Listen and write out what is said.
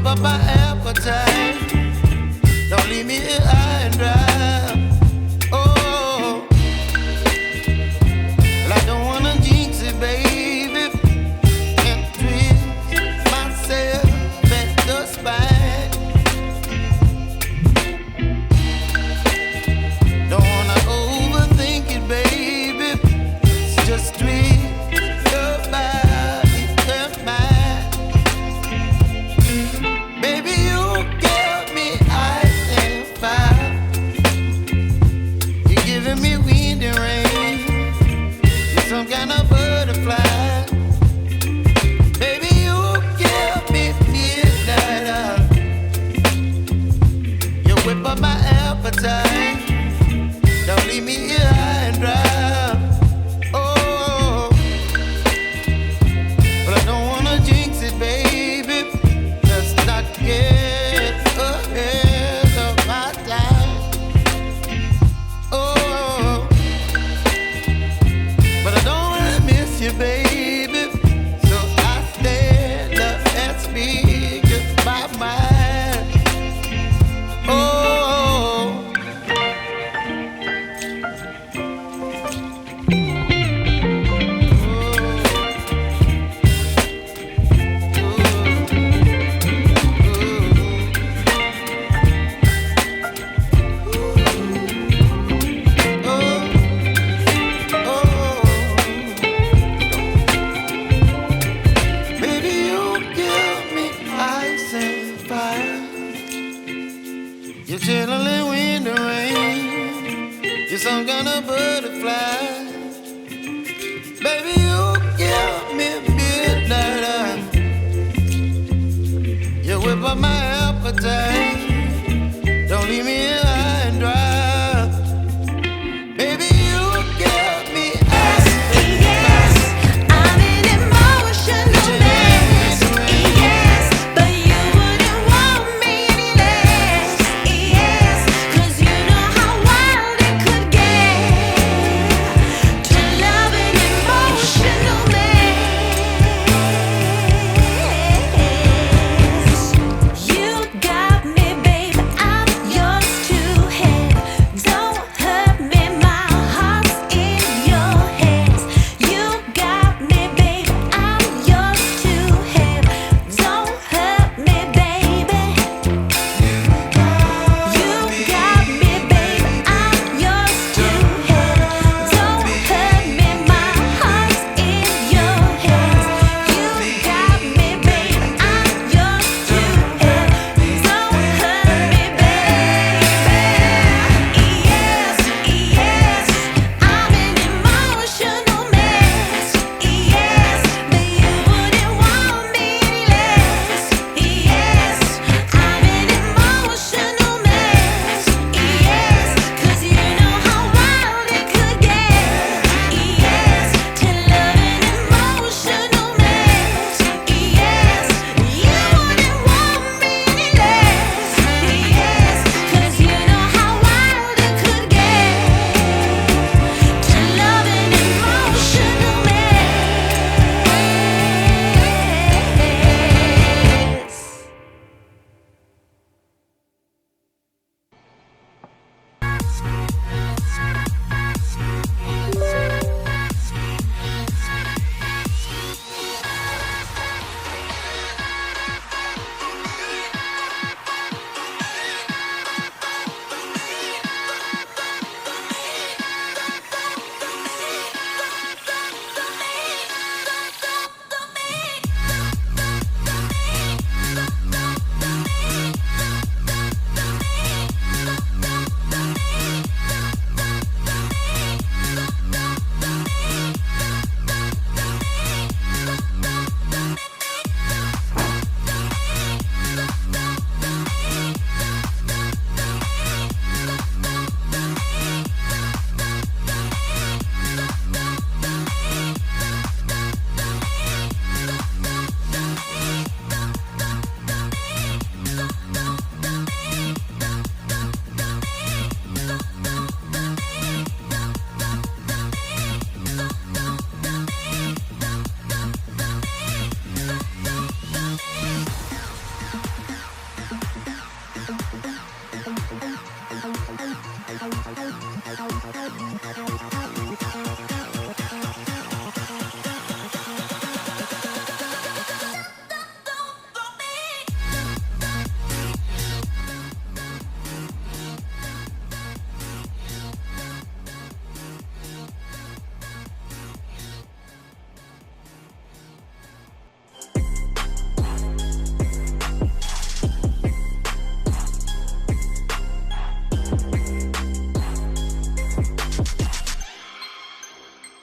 up my appetite. Don't leave me here high and dry. Oh, well, I don't wanna jinx it, baby, and twist myself at the spine. Don't wanna overthink it, baby. It's just twist your body and mine. Baby, you give me ice and fire. You're giving me wind and rain. You're some kind of butterfly. Baby, you give me midnight. You whip up my appetite. Don't leave me here high and dry. Oh, but I don't wanna jinx it, baby. Let's not get ahead of my time. Oh, but I don't wanna miss you, baby. So I stand up and speak my mind. Oh. Baby, you give me ice and fire. You're chilling wind and rain. You're some kind of butterfly. Baby, you give me midnight. You whip up my appetite. Don't leave me here high and dry. Baby, you give me ice and fire. I'm an emotional mess. Yes, but you wouldn't want me any less. Yes, 'cause you know how wild it could get to love an emotional mess. You got me, babe. I'm yours to have. Don't hurt me, my heart's in your hands. You got me, babe. I'm yours to have. Don't hurt me, baby. You got me, babe. I'm yours to have. Don't hurt me, my heart's in your hands. You got me, babe. I'm yours to have. Don't hurt me, baby. Yes, yes, I'm an emotional mess. Yes, but you wouldn't want me any less. Yes, I'm an emotional mess. Yes, 'cause you know how wild it could get. Yes, to love an emotional mess. Yes, you wouldn't want me any less. Yes, 'cause you know how wild it could get to love an emotional mess.